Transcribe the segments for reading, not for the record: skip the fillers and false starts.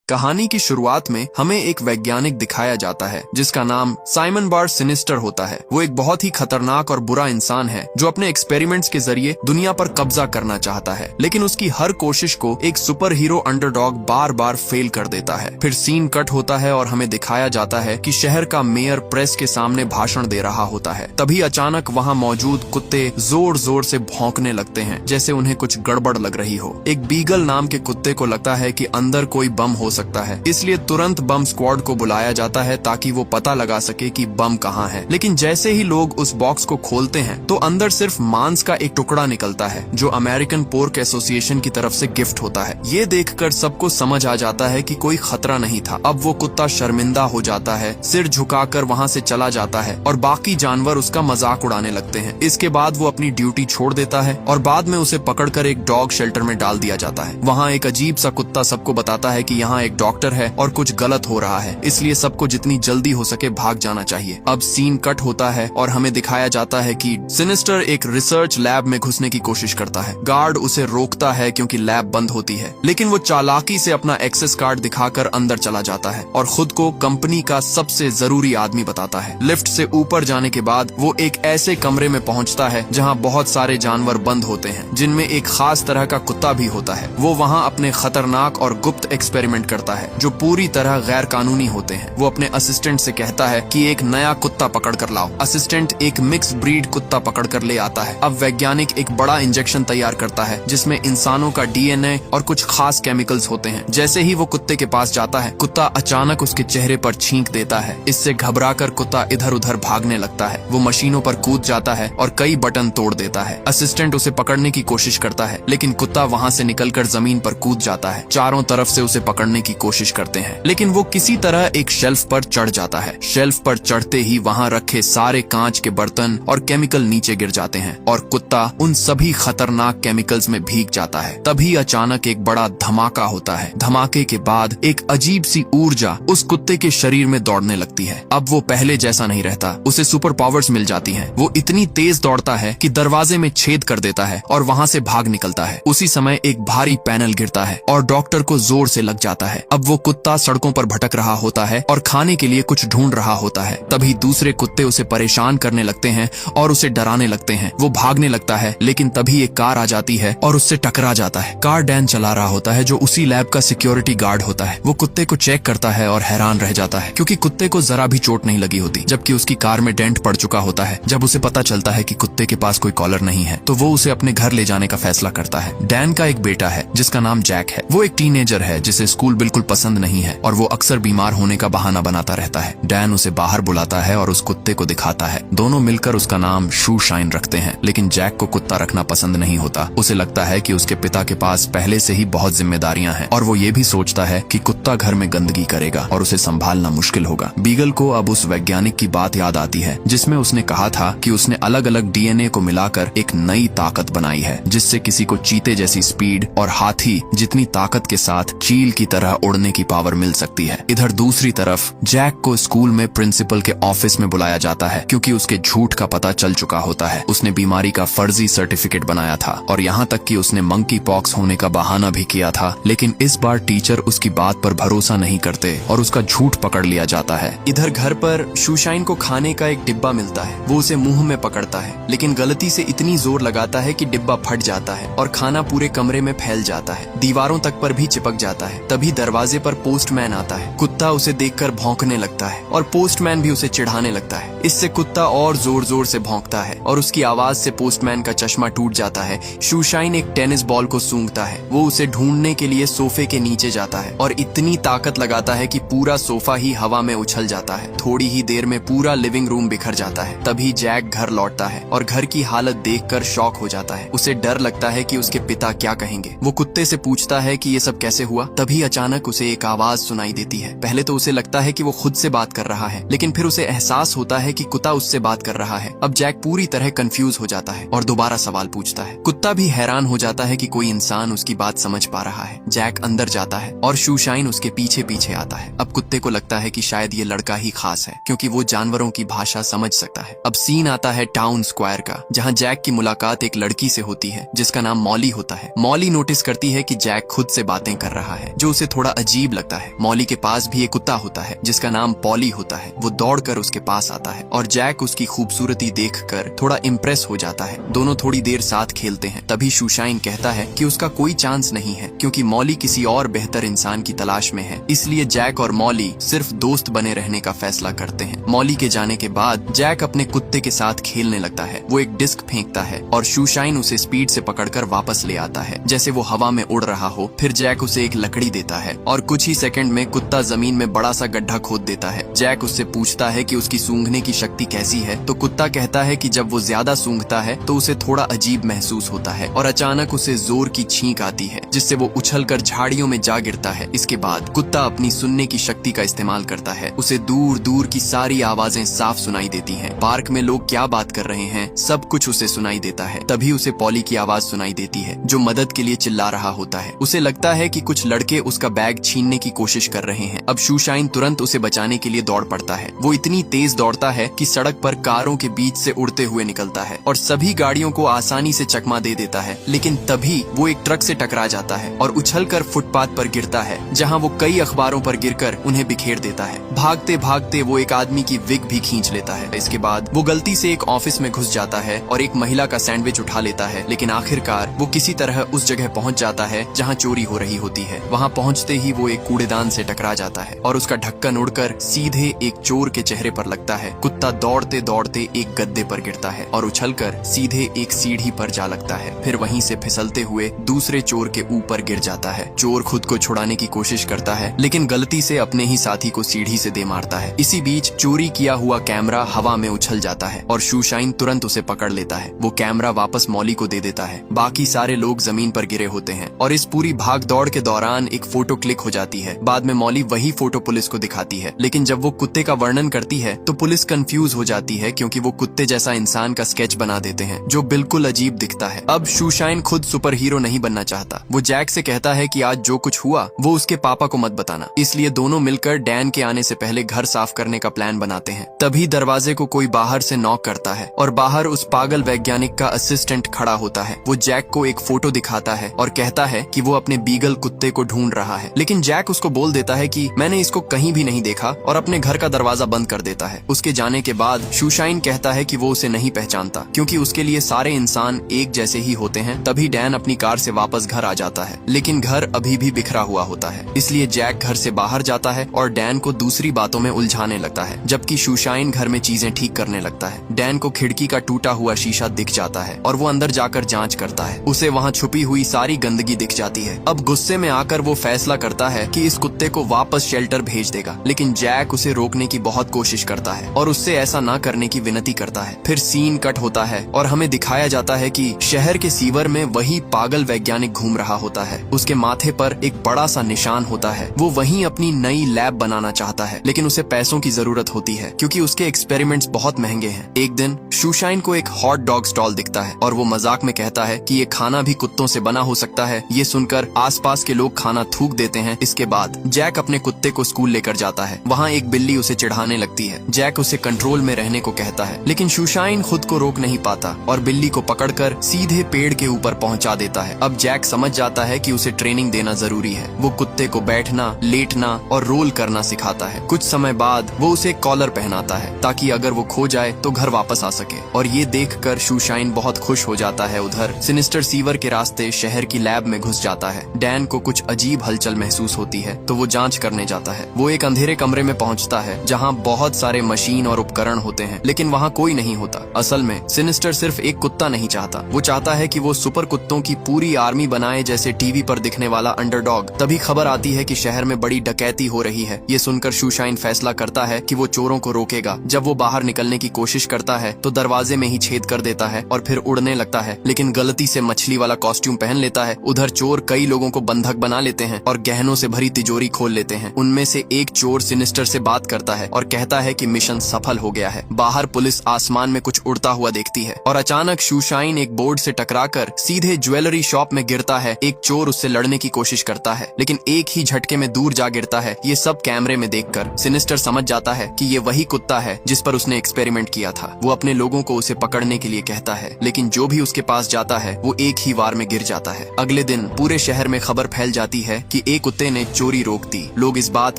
कहानी की शुरुआत में हमें एक वैज्ञानिक दिखाया जाता है जिसका नाम साइमन बार सिनिस्टर होता है। वो एक बहुत ही खतरनाक और बुरा इंसान है जो अपने एक्सपेरिमेंट्स के जरिए दुनिया पर कब्जा करना चाहता है, लेकिन उसकी हर कोशिश को एक सुपर हीरो अंडरडॉग बार बार फेल कर देता है। फिर सीन कट होता है और हमें दिखाया जाता है कि शहर का मेयर प्रेस के सामने भाषण दे रहा होता है। तभी अचानक वहाँ मौजूद कुत्ते जोर जोर से भौंकने लगते हैं जैसे उन्हें कुछ गड़बड़ लग रही हो। एक बीगल नाम के कुत्ते को लगता है कि अंदर कोई बम हो सकता है, इसलिए तुरंत बम स्क्वाड को बुलाया जाता है ताकि वो पता लगा सके कि बम कहाँ है। लेकिन जैसे ही लोग उस बॉक्स को खोलते हैं तो अंदर सिर्फ मांस का एक टुकड़ा निकलता है जो अमेरिकन पोर्क एसोसिएशन की तरफ से गिफ्ट होता है। ये देखकर सबको समझ आ जाता है कि कोई खतरा नहीं था। अब वो कुत्ता शर्मिंदा हो जाता है, सिर झुकाकर वहाँ से चला जाता है और बाकी जानवर उसका मजाक उड़ाने लगते हैं। इसके बाद वो अपनी ड्यूटी छोड़ देता है और बाद में उसे पकड़कर एक डॉग शेल्टर में डाल दिया जाता है। वहाँ एक अजीब सा कुत्ता सबको बताता है कि यहाँ एक डॉक्टर है और कुछ गलत हो रहा है, इसलिए सबको जितनी जल्दी हो सके भाग जाना चाहिए। अब सीन कट होता है और हमें दिखाया जाता है कि सिनिस्टर एक रिसर्च लैब में घुसने की कोशिश करता है। गार्ड उसे रोकता है क्योंकि लैब बंद होती है, लेकिन वो चालाकी से अपना एक्सेस कार्ड दिखाकर अंदर चला जाता है और खुद को कंपनी का सबसे जरूरी आदमी बताता है। लिफ्ट से ऊपर जाने के बाद वो एक ऐसे कमरे में पहुंचता है जहां बहुत सारे जानवर बंद होते हैं, जिनमें एक खास तरह का कुत्ता भी होता है। वो वहां अपने खतरनाक और गुप्त एक्सपेरिमेंट करता है जो पूरी तरह गैर कानूनी होते हैं। वो अपने असिस्टेंट से कहता है कि एक नया कुत्ता पकड़ कर लाओ। असिस्टेंट एक मिक्स ब्रीड कुत्ता पकड़ कर ले आता है। अब वैज्ञानिक एक बड़ा इंजेक्शन तैयार करता है जिसमें इंसानों का डीएनए और कुछ खास केमिकल्स होते हैं। जैसे ही वो कुत्ते के पास जाता है, कुत्ता अचानक उसके चेहरे पर छींक देता है। इससे घबराकर कुत्ता इधर उधर भागने लगता है। वो मशीनों पर कूद जाता है और कई बटन तोड़ देता है। असिस्टेंट उसे पकड़ने की कोशिश करता है, लेकिन कुत्ता वहाँ से निकलकर जमीन पर कूद जाता है। चारों तरफ से उसे पकड़ने की कोशिश करते हैं, लेकिन वो किसी तरह एक शेल्फ पर चढ़ जाता है। शेल्फ पर चढ़ते ही वहाँ रखे सारे कांच के बर्तन और केमिकल नीचे गिर जाते हैं और कुत्ता उन सभी खतरनाक केमिकल्स में भीग जाता है। तभी अचानक एक बड़ा धमाका होता है। धमाके के बाद एक अजीब सी ऊर्जा उस कुत्ते के शरीर में दौड़ने लगती है। अब वो पहले जैसा नहीं रहता, उसे सुपर पावर्स मिल जाती हैं। वो इतनी तेज दौड़ता है कि दरवाजे में छेद कर देता है और वहाँ से भाग निकलता है। उसी समय एक भारी पैनल गिरता है और डॉक्टर को जोर से लग जाता है। अब वो कुत्ता सड़कों पर भटक रहा होता है और खाने के लिए कुछ ढूंढ रहा होता है। तभी दूसरे कुत्ते उसे परेशान करने लगते हैं और उसे डराने लगते हैं। वो भागने लगता है, लेकिन तभी एक कार आ जाती है और उससे टकरा जाता है। कार डैन चला रहा होता है जो उसी लैब का सिक्योरिटी गार्ड होता है। वो कुत्ते को चेक करता है और हैरान रह जाता है क्योंकि कुत्ते को जरा भी चोट नहीं लगी होती, जबकि उसकी कार में डेंट पड़ चुका होता है। जब उसे पता चलता है कि कुत्ते के पास कोई कॉलर नहीं है तो वो उसे अपने घर ले जाने का फैसला करता है। डैन का एक बेटा है जिसका नाम जैक है। वो एक टीनेजर है जिसे स्कूल बिल्कुल पसंद नहीं है और वो अक्सर बीमार होने का बहाना बनाता रहता है। डैन उसे बाहर बुलाता है और उस कुत्ते को दिखाता है। दोनों मिलकर उसका नाम शू शाइन रखते हैं, लेकिन जैक को कुत्ता रखना पसंद नहीं होता। उसे लगता है कि उसके पिता के पास पहले से ही बहुत जिम्मेदारियां हैं और वो ये भी सोचता है कि कुत्ता घर में गंदगी करेगा और उसे संभालना मुश्किल होगा। बीगल को अब उस वैज्ञानिक की बात याद आती है जिसमें उसने कहा था कि उसने अलग अलग डीएनए को मिलाकर एक नई ताकत बनाई है जिससे किसी को चीते जैसी स्पीड और हाथी जितनी ताकत के साथ चील की तरह उड़ने की पावर मिल सकती है। इधर दूसरी तरफ जैक को स्कूल में प्रिंसिपल के ऑफिस में बुलाया जाता है क्योंकि उसके झूठ का पता चल चुका होता है। उसने बीमारी का फर्जी सर्टिफिकेट बनाया था और यहाँ तक कि उसने मंकी पॉक्स होने का बहाना भी किया था, लेकिन इस बार टीचर उसकी बात पर भरोसा नहीं करते और उसका झूठ पकड़ लिया जाता है। इधर घर पर शूशाइन को खाने का एक डिब्बा मिलता है। वो उसे मुंह में पकड़ता है, लेकिन गलती से इतनी जोर लगाता है कि डिब्बा फट जाता है और खाना पूरे कमरे में फैल जाता है, दीवारों तक पर भी चिपक जाता है। तभी दरवाजे पर पोस्टमैन आता है। कुत्ता उसे देखकर भौंकने लगता है और पोस्टमैन भी उसे चिढ़ाने लगता है। इससे कुत्ता और जोर जोर से भौंकता है और उसकी आवाज से पोस्टमैन का चश्मा टूट जाता है। शूशाइन एक टेनिस बॉल को सूंघता है। वो उसे ढूंढने के लिए सोफे के नीचे जाता है और इतनी ताकत लगाता है कि पूरा सोफा ही हवा में उछल जाता है। थोड़ी ही देर में पूरा लिविंग रूम बिखर जाता है। तभी जैक घर लौटता है और घर की हालत देखकर शॉक हो जाता है। उसे डर लगता है कि उसके पिता क्या कहेंगे। वो कुत्ते से पूछता है कि ये सब कैसे हुआ। तभी अचानक उसे एक आवाज सुनाई देती है। पहले तो उसे लगता है कि वो खुद से बात कर रहा है, लेकिन फिर उसे एहसास होता है कि कुत्ता उससे बात कर रहा है। अब जैक पूरी तरह कंफ्यूज हो जाता है और दोबारा सवाल पूछता है। कुत्ता भी हैरान हो जाता है कि कोई इंसान उसकी बात समझ पा रहा है। जैक अंदर जाता है और शूशाइन उसके पीछे पीछे आता है। अब कुत्ते को लगता है कि शायद ये लड़का ही खास है क्योंकि वो जानवरों की भाषा समझ सकता है। अब सीन आता है टाउन स्क्वायर का, जहाँ जैक की मुलाकात एक लड़की से होती है जिसका नाम मॉली होता है। मॉली नोटिस करती है कि जैक खुद से बातें कर रहा है, जो उसे थोड़ा अजीब लगता है। मॉली के पास भी एक कुत्ता होता है जिसका नाम पॉली होता है। वो दौड़कर उसके पास आता है और जैक उसकी खूबसूरती देखकर थोड़ा इम्प्रेस हो जाता है। दोनों थोड़ी देर साथ खेलते हैं। तभी शूशाइन कहता है कि उसका कोई चांस नहीं है क्योंकि मॉली किसी और बेहतर इंसान की तलाश में है। इसलिए जैक और मॉली सिर्फ दोस्त बने रहने का फैसला करते हैं। मॉली के जाने के बाद जैक अपने कुत्ते के साथ खेलने लगता है। वो एक डिस्क फेंकता है और शूशाइन उसे स्पीड से पकड़कर वापस ले आता है जैसे वो हवा में उड़ रहा हो। फिर जैक उसे एक लकड़ी देता है और कुछ ही सेकंड में कुत्ता जमीन में बड़ा सा गड्ढा खोद देता है। जैक उससे पूछता है कि उसकी सूंघने की शक्ति कैसी है, तो कुत्ता कहता है कि जब वो ज्यादा सूंघता है तो उसे थोड़ा अजीब महसूस होता है और अचानक उसे जोर की छींक आती है जिससे वो उछलकर झाड़ियों में जा गिरता है। इसके बाद कुत्ता अपनी सुनने की शक्ति का इस्तेमाल करता है। उसे दूर दूर की सारी आवाजें साफ सुनाई देती हैं। पार्क में लोग क्या बात कर रहे हैं सब कुछ उसे सुनाई देता है। तभी उसे पॉली की आवाज सुनाई देती है जो मदद के लिए चिल्ला रहा होता है। उसे लगता है कि कुछ लड़के उसका बैग छीनने की कोशिश कर रहे हैं। अब शूशाइन तुरंत उसे बचाने के लिए दौड़ पड़ता है। वो इतनी तेज दौड़ता है कि सड़क पर कारों के बीच से उड़ते हुए निकलता है और सभी गाड़ियों को आसानी से चकमा दे देता है। लेकिन तभी वो एक ट्रक से टकरा जाता है और उछलकर फुटपाथ पर गिरता है जहां वो कई अखबारों पर गिरकर उन्हें बिखेर देता है। भागते भागते वो एक आदमी की विग भी खींच लेता है। इसके बाद वो गलती से एक ऑफिस में घुस जाता है और एक महिला का सैंडविच उठा लेता है। लेकिन आखिरकार वो किसी तरह उस जगह पहुंच जाता है जहां चोरी हो रही होती है। वहां पहुंचते ही वो एक कूड़ेदान से टकरा जाता है और उसका ढक्कन उड़कर सीधे एक चोर के चेहरे पर लगता है। कुत्ता दौड़ते दौड़ते एक गद्दे पर गिरता है और उछलकर सीधे एक सीढ़ी पर जा लगता है। फिर वहीं से फिसलते हुए दूसरे चोर के ऊपर गिर जाता है। चोर खुद को छुड़ाने की कोशिश करता है लेकिन गलती से अपने ही साथी को सीढ़ी से दे मारता है। इसी बीच चोरी किया हुआ कैमरा हवा में उछल जाता है और शूशाइन तुरंत उसे पकड़ लेता है। वो कैमरा वापस मॉली को दे देता है। बाकी सारे लोग जमीन पर गिरे होते हैं और इस पूरी भाग दौड़ के दौरान एक फोटो क्लिक हो जाती है। बाद में मॉली वही फोटो पुलिस को दिखाती है। लेकिन जब वो कुत्ते का वर्णन करती है तो पुलिस कंफ्यूज हो जाती है क्योंकि वो कुत्ते जैसा इंसान का स्केच बना देते हैं जो बिल्कुल अजीब दिखता है। अब शूशाइन खुद सुपर हीरो नहीं बनना चाहता। वो जैक से कहता है कि आज जो कुछ हुआ वो उसके पापा को मत बताना। इसलिए दोनों मिलकर डैन के आने से पहले घर साफ करने का प्लान बनाते हैं। तभी दरवाजे को कोई बाहर से नॉक करता है और बाहर उस पागल वैज्ञानिक का असिस्टेंट खड़ा होता है। वो जैक को एक फोटो दिखाता है और कहता है कि वो अपने बीगल कुत्ते को ढूंढ रहा है। लेकिन जैक उसको बोल देता है कि मैंने इसको कहीं भी नहीं देखा और अपने घर का दरवाजा बंद कर देता है। उसके जाने के बाद शूशाइन कहता है कि वो उसे नहीं पहचानता क्योंकि उसके लिए सारे इंसान एक जैसे ही होते हैं। तभी डैन अपनी कार से वापस घर आ जाता है लेकिन घर अभी भी बिखरा हुआ होता है। इसलिए जैक घर से बाहर जाता है और डैन को दूसरी बातों में उलझाने लगता है जबकि शूशाइन घर में चीजें ठीक करने लगता है। डैन को खिड़की का टूटा हुआ शीशा दिख जाता है और वो अंदर जाकर जांच करता है। उसे वहाँ छुपी हुई सारी गंदगी दिख जाती है। अब गुस्से में आकर वो फैसला करता है कि इस कुत्ते को वापस शेल्टर भेज देगा। लेकिन जैक उसे रोकने की बहुत कोशिश करता है और उससे ऐसा ना करने की विनती करता है। फिर सीन कट होता है और हमें दिखाया जाता है कि शहर के सीवर में वही पागल वैज्ञानिक घूम रहा होता है। उसके माथे पर एक बड़ा सा निशान होता है। वो वहीं अपनी नई लैब बनाना चाहता है लेकिन उसे पैसों की जरूरत होती है क्योंकि उसके एक्सपेरिमेंट्स बहुत महंगे हैं। एक दिन शूशाइन को एक हॉट डॉग स्टॉल दिखता है और वो मजाक में कहता है कि ये खाना भी कुत्तों से बना हो सकता है। ये सुनकर आसपास के लोग खाना थूक देते हैं। इसके बाद जैक अपने कुत्ते को स्कूल लेकर जाता है। वहाँ एक बिल्ली उसे चिढ़ाने लगती है। जैक उसे कंट्रोल में रहने को कहता है लेकिन शूशाइन खुद को रोक नहीं पाता और बिल्ली को पकड़कर सीधे पेड़ के ऊपर पहुंचा देता है। अब जैक समझ जाता है कि उसे ट्रेनिंग देना जरूरी है। वो कुत्ते को बैठना, लेटना और रोल करना सिखाता है। कुछ समय बाद वो उसे कॉलर पहनाता है ताकि अगर वो खो जाए तो घर वापस आ सके और ये देखकर शूशाइन बहुत खुश हो जाता है। उधर सिनिस्टर सीवर के रास्ते शहर की लैब में घुस जाता है। डैन को कुछ अजीब हलचल महसूस होती है तो वो जांच करने जाता है। वो एक अंधेरे कमरे में पहुंचता है जहां बहुत सारे मशीन और उपकरण होते हैं लेकिन वहां कोई नहीं होता। असल में सिनिस्टर सिर्फ एक कुत्ता नहीं चाहता। वो चाहता है कि वो सुपर कुत्तों की पूरी आर्मी बनाए जैसे टीवी पर दिखने वाला अंडरडॉग। तभी खबर आती है कि शहर में बड़ी डकैती हो रही है। ये सुनकर शूशाइन फैसला करता है कि वो चोरों को रोकेगा। जब वो बाहर निकलने की कोशिश करता है तो दरवाजे में ही छेद कर देता है और फिर उड़ने लगता है लेकिन गलती से मछली वाला कॉस्ट्यूम पहन लेता है। उधर चोर कई लोगों को बंधक बना लेते हैं और गहनों से भरी तिजोरी खोल लेते हैं। उनमें से एक चोर सिनिस्टर से बात करता है और कहता है कि मिशन सफल हो गया है। बाहर पुलिस आसमान में कुछ उड़ता हुआ देखती है और अचानक शूशाइन एक बोर्ड से टकराकर सीधे ज्वेलरी शॉप में गिरता है। एक चोर उससे लड़ने की कोशिश करता है लेकिन एक ही झटके में दूर जा गिरता है। ये सब कैमरे में देखकर सिनिस्टर समझ जाता है कि ये वही कुत्ता है जिस पर उसने एक्सपेरिमेंट किया था। वो अपने लोगों को उसे पकड़ने के लिए कहता है लेकिन जो भी उसके पास जाता है वो एक ही वार में गिर जाता है। अगले दिन पूरे शहर में खबर फैल जाती है कि एक कुत्ते ने चोरी रोक दी। लोग इस बात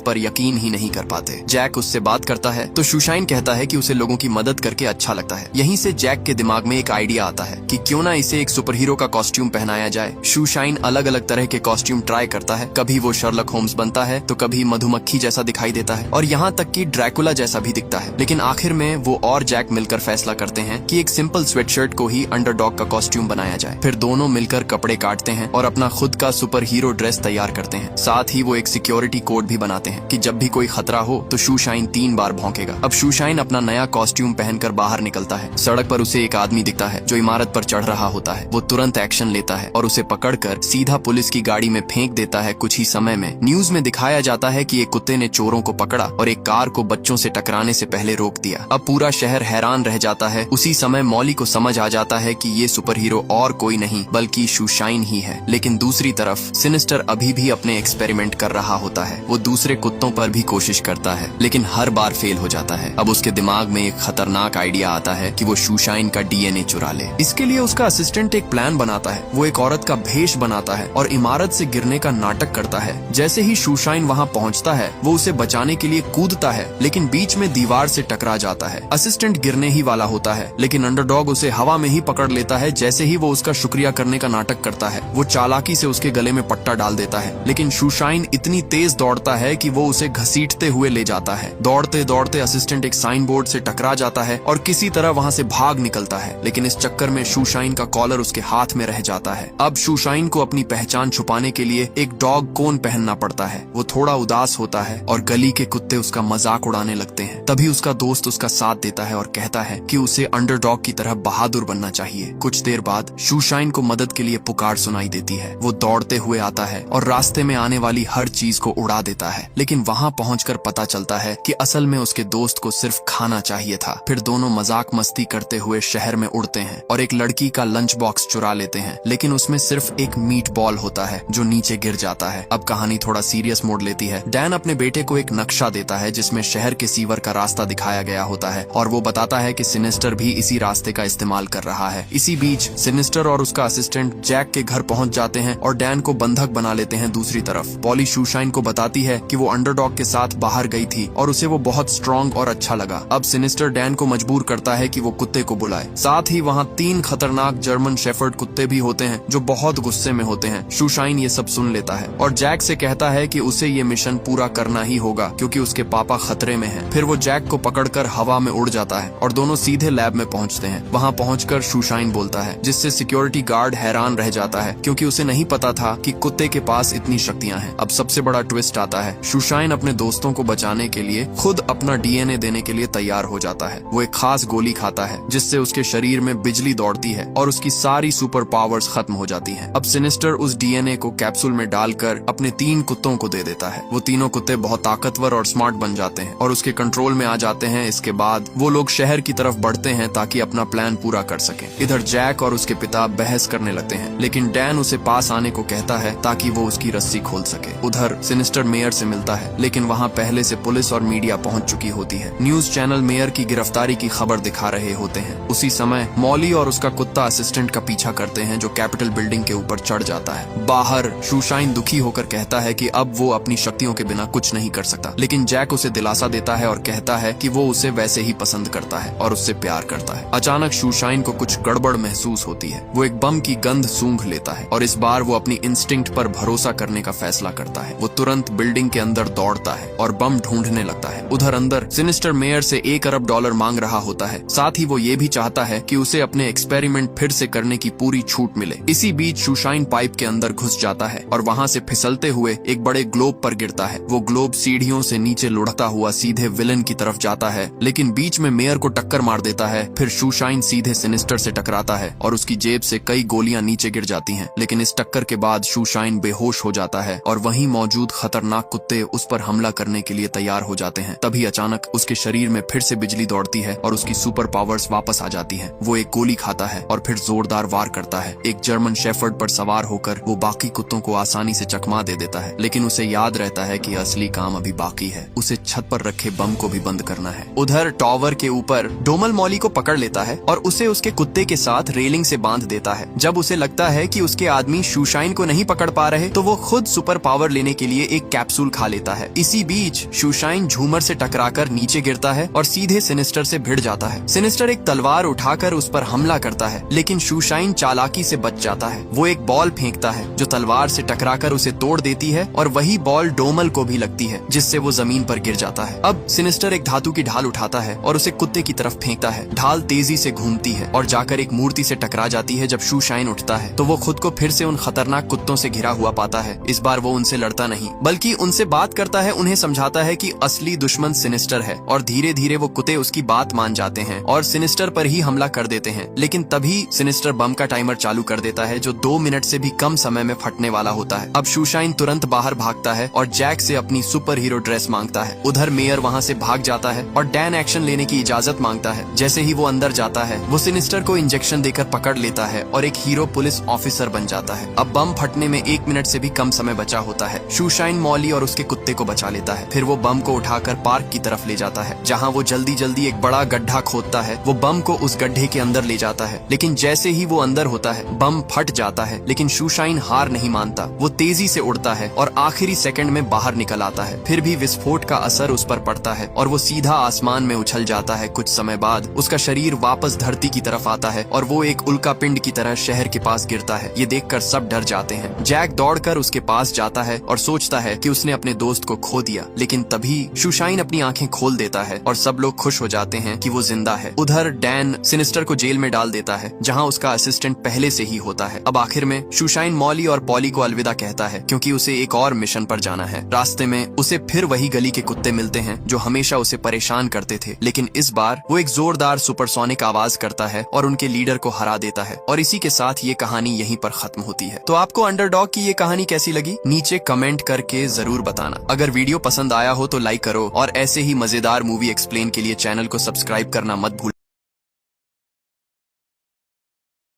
पर यकीन ही नहीं कर पाते। जैक उससे बात करता है तो शूशाइन कहता है कि उसे लोगों की मदद करके अच्छा लगता है। यहीं से जैक के दिमाग में एक आइडिया आता है कि क्यों ना इसे एक सुपर हीरो का कॉस्ट्यूम पहनाया जाए। शूशाइन अलग अलग तरह के कॉस्ट्यूम ट्राई करता है। कभी वो शर्लक होम्स बनता है तो कभी मधुमक्खी जैसा दिखाई देता है और यहाँ तक कि ड्रैकुला जैसा भी दिखता है। लेकिन आखिर में वो और जैक मिलकर फैसला करते हैं कि एक सिंपल स्वेटशर्ट को ही अंडरडॉग का कॉस्ट्यूम बनाया जाए। फिर दोनों मिलकर कपड़े काटते हैं और अपना खुद का सुपर हीरो ड्रेस तैयार करते हैं। साथ ही वो एक सिक्योरिटी कोड भी बनाते हैं कि जब भी कोई खतरा हो तो शूशाइन 3 बार भौंकेगा। अब शूशाइन अपना नया कॉस्ट्यूम पहनकर बाहर निकलता है। सड़क पर उसे एक आदमी दिखता है जो इमारत पर चढ़ रहा होता है। वो तुरंत एक्शन लेता है और उसे पकड़कर सीधा पुलिस की गाड़ी में फेंक देता है। कुछ ही समय में न्यूज में दिखाया जाता है कि एक कुत्ते ने चोरों को पकड़ा और एक कार को बच्चों से टकराने से पहले रोक दिया। अब पूरा शहर हैरान रह जाता है। उसी समय मॉली को समझ आ जाता है कि ये सुपर हीरो और कोई नहीं बल्कि शूशाइन ही है। लेकिन दूसरी तरफ सिनिस्टर अभी भी अपने एक्सपेरिमेंट कर रहा होता है। वो दूसरे कुत्तों पर भी कोशिश करता है लेकिन हर बार फेल हो जाता है। अब उसके दिमाग में एक खतरनाक आइडिया आता है कि वो शूशाइन का डीएनए चुरा ले। इसके लिए उसका असिस्टेंट एक प्लान बनाता है। वो एक औरत का भेष बनाता है और इमारत से गिरने का नाटक करता है। जैसे ही शूशाइन वहाँ पहुँचता है वो उसे बचाने के लिए कूदता है लेकिन बीच में दीवार से टकरा जाता है। असिस्टेंट गिरने ही वाला होता है लेकिन अंडरडॉग उसे हवा में ही पकड़ लेता है। जैसे ही वो उसका शुक्रिया करने का नाटक करता है वो चालाकी से उसके गले में पट्टा डाल देता है। लेकिन शूशाइन इतनी तेज दौड़ता है कि वो उसे घसीटते हुए ले जाता है। दौड़ते दौड़ते असिस्टेंट एक साइन बोर्ड से टकरा जाता है और किसी तरह वहाँ से भाग निकलता है। लेकिन इस चक्कर में शूशाइन का कॉलर उसके हाथ में रह जाता है। अब शूशाइन को अपनी पहचान छुपाने के लिए एक डॉग कोन पहनना पड़ता है। वो थोड़ा उदास होता है और गली के कुत्ते उसका मजाक उड़ाने लगते हैं। तभी उसका दोस्त उसका साथ देता है और कहता है कि उसे अंडरडॉग की तरह बहादुर बनना चाहिए। कुछ देर बाद शूशाइन को मदद के लिए पुकार सुनाई देती है। वो दौड़ते हुए आता है और रास्ते में आने वाली हर चीज को उड़ा देता है। लेकिन वहाँ पहुंचकर पता चलता है कि असल में उसके दोस्त को सिर्फ खाना चाहिए था। फिर दोनों मजाक मस्ती करते हुए शहर में उड़ते हैं और एक लड़की का लंच बॉक्स चुरा लेते हैं। लेकिन उसमें सिर्फ एक मीट बॉल होता है जो नीचे गिर जाता है। अब कहानी थोड़ा सीरियस मोड़ लेती है। डैन अपने बेटे को एक नक्शा देता है जिसमें शहर के सीवर का रास्ता दिखाया गया होता है और वो बताता है कि सिनिस्टर भी इसी रास्ते का इस्तेमाल कर रहा है। इसी बीच सिनिस्टर और उसका असिस्टेंट जैक के घर पहुंच जाते हैं और डैन को बंधक बना लेते हैं। दूसरी तरफ पॉली शूशाइन को बताती है कि वो अंडरडॉग के साथ बाहर गई थी और उसे वो बहुत स्ट्रॉन्ग और अच्छा लगा। अब सिनिस्टर डैन को मजबूर करता है कि वो कुत्ते को बुलाए। साथ ही वहाँ 3 खतरनाक जर्मन शेफर्ड कुत्ते भी होते हैं जो बहुत गुस्से में होते हैं। शूशाइन ये सब सुन लेता है और जैक से कहता है कि उसे ये मिशन पूरा करना ही होगा क्योंकि उसके पापा खतरे में हैं। फिर वो जैक को पकड़कर हवा में उड़ जाता है और दोनों सीधे लैब में पहुंचते हैं। वहाँ पहुंचकर शूशाइन बोलता है जिससे सिक्योरिटी गार्ड हैरान रह जाता है क्योंकि उसे नहीं पता था कि कुत्ते के पास इतनी शक्तियां हैं। अब सबसे बड़ा ट्विस्ट आता है। शूशाइन अपने दोस्तों को बचाने के लिए खुद अपना डीएनए देने के लिए तैयार हो जाता है। वो एक खास गोली खाता है जिससे उसके शरीर में बिजली दौड़ती है और उसकी सारी सुपर पावर्स खत्म हो जाती हैं। अब सिनिस्टर उस डीएनए को कैप्सूल में डालकर अपने 3 कुत्तों को दे देता है। वो तीनों कुत्ते बहुत ताकतवर और स्मार्ट बन जाते हैं और उसके कंट्रोल में आ जाते हैं। इसके बाद वो लोग शहर की तरफ बढ़ते हैं ताकि अपना प्लान पूरा कर सकें। इधर जैक और उसके पिता बहस करने लगते हैं लेकिन डैन उसे पास आने को कहता है ताकि वो उसकी रस्सी खोल सके। उधर सिनिस्टर मेयर से मिलता है लेकिन वहाँ पहले से पुलिस और मीडिया पहुँच चुकी होती है। न्यूज चैनल मेयर की गिरफ्तारी की खबर दिखा रहे होते हैं। उसी समय मॉली और उसका कुत्ता असिस्टेंट का पीछा करते हैं जो कैपिटल बिल्डिंग के ऊपर चढ़ जाता है। बाहर शूशाइन दुखी होकर कहता है कि अब वो अपनी शक्तियों के बिना कुछ नहीं कर सकता। लेकिन जैक उसे दिलासा देता है और कहता है कि वो उसे वैसे ही पसंद करता है और उससे प्यार करता है। अचानक शूशाइन को कुछ गड़बड़ महसूस होती है। वो एक बम की गंध सूंघ लेता है और इस बार वो अपनी इंस्टिंक्ट पर भरोसा करने का फैसला करता है। वो तुरंत बिल्डिंग के अंदर दौड़ता है और बम ढूंढने लगता है। उधर अंदर सिनिस्टर मेयर से $1 अरब मांग रहा होता है। साथ ही वो ये भी चाहता है कि उसे अपने एक्सपेरिमेंट फिर से करने की पूरी छूट मिले। इसी बीच शूशाइन पाइप के अंदर घुस जाता है और वहाँ से फिसलते हुए एक बड़े ग्लोब पर गिरता है। वो ग्लोब सीढ़ियों से नीचे लुढ़कता हुआ सीधे विलन की तरफ जाता है लेकिन बीच में मेयर को टक्कर मार देता है। फिर शूशाइन सीधे सिनिस्टर से टकराता है और उसकी जेब से कई गोलियां नीचे गिर जाती हैं। लेकिन इस टक्कर के बाद शूशाइन बेहोश हो जाता है और वहीं मौजूद खतरनाक कुत्ते उस पर हमला करने के लिए तैयार हो जाते हैं। तभी अचानक उसके शरीर में फिर से बिजली दौड़ती है और उसकी सुपर पावर्स वापस आ जाती हैं। वो एक गोली खाता है और फिर जोरदार वार करता है। एक जर्मन शेफर्ड पर सवार होकर वो बाकी कुत्तों को आसानी से चकमा दे देता है। लेकिन उसे याद रहता है कि असली काम अभी बाकी है। उसे छत पर रखे बम को भी बंद करना है। उधर टॉवर के ऊपर डोमल मॉली को पकड़ लेता है और उसे उसके कुत्ते के साथ रेलिंग से बांध देता है। जब उसे लगता है कि उसके आदमी शूशाइन को नहीं पकड़ पा रहे तो वो खुद खुद सुपर पावर लेने के लिए एक कैप्सूल खा लेता है। इसी बीच शूशाइन झूमर से टकराकर नीचे गिरता है और सीधे सिनिस्टर से भिड़ जाता है। सिनिस्टर एक तलवार उठाकर उस पर हमला करता है, लेकिन शूशाइन चालाकी से बच जाता है। वो एक बॉल फेंकता है जो तलवार से टकराकर उसे तोड़ देती है और वही बॉल डोमल को भी लगती है, जिससे वो जमीन पर गिर जाता है। अब सिनिस्टर एक धातु की ढाल उठाता है और उसे कुत्ते की तरफ फेंकता है। ढाल तेजी से घूमती है और जाकर एक मूर्ति से टकरा जाती है। जब शूशाइन उठता है तो वो खुद को फिर से उन खतरनाक कुत्तों से घिरा हुआ पाता है। इस बार वो उनसे लड़ता नहीं, बल्कि उनसे बात करता है, उन्हें समझाता है कि असली दुश्मन सिनिस्टर है। और धीरे धीरे वो कुत्ते उसकी बात मान जाते हैं और सिनिस्टर पर ही हमला कर देते हैं। लेकिन तभी सिनिस्टर बम का टाइमर चालू कर देता है जो 2 मिनट से भी कम समय में फटने वाला होता है। अब शूशाइन तुरंत बाहर भागता है और जैक से अपनी सुपर हीरो ड्रेस मांगता है। उधर मेयर वहाँ से भाग जाता है और डैन एक्शन लेने की इजाजत मांगता है। जैसे ही वो अंदर जाता है वो सिनिस्टर को इंजेक्शन देकर पकड़ लेता है और एक हीरो पुलिस ऑफिसर बन जाता है। अब बम फटने में 1 मिनट से भी कम समय बचा होता है। शूशाइन मॉली और उसके कुत्ते को बचा लेता है। फिर वो बम को उठाकर पार्क की तरफ ले जाता है, जहाँ वो जल्दी जल्दी एक बड़ा गड्ढा खोदता है। वो बम को उस गड्ढे के अंदर ले जाता है, लेकिन जैसे ही वो अंदर होता है बम फट जाता है। लेकिन शूशाइन हार नहीं मानता। वो तेजी से उड़ता है और आखिरी सेकंड में बाहर निकल आता है। फिर भी विस्फोट का असर उस पर पड़ता है और वो सीधा आसमान में उछल जाता है। कुछ समय बाद उसका शरीर वापस धरती की तरफ आता है और वो एक उल्का पिंड की तरह शहर के पास गिरता है। ये देखकर सब डर जाते हैं। जैक दौड़कर उसके पास जाता है और सोचता है कि उसने अपने दोस्त को खो दिया, लेकिन तभी शूशाइन अपनी आंखें खोल देता है और सब लोग खुश हो जाते हैं कि वो जिंदा है। उधर डैन सिनिस्टर को जेल में डाल देता है, जहाँ उसका असिस्टेंट पहले से ही होता है। अब आखिर में शूशाइन मॉली और पॉली को अलविदा कहता है, क्योंकि उसे एक और मिशन पर जाना है। रास्ते में उसे फिर वही गली के कुत्ते मिलते हैं जो हमेशा उसे परेशान करते थे, लेकिन इस बार वो एक जोरदार सुपरसोनिक आवाज करता है और उनके लीडर को हरा देता है। और इसी के साथ ये कहानी यहीं पर खत्म होती है। तो आपको अंडरडॉग की ये कहानी कैसी लगी नीचे कमेंट करके जरूर बताना। अगर वीडियो पसंद आया हो तो लाइक करो और ऐसे ही मजेदार मूवी एक्सप्लेन के लिए चैनल को सब्सक्राइब करना मत भूलना।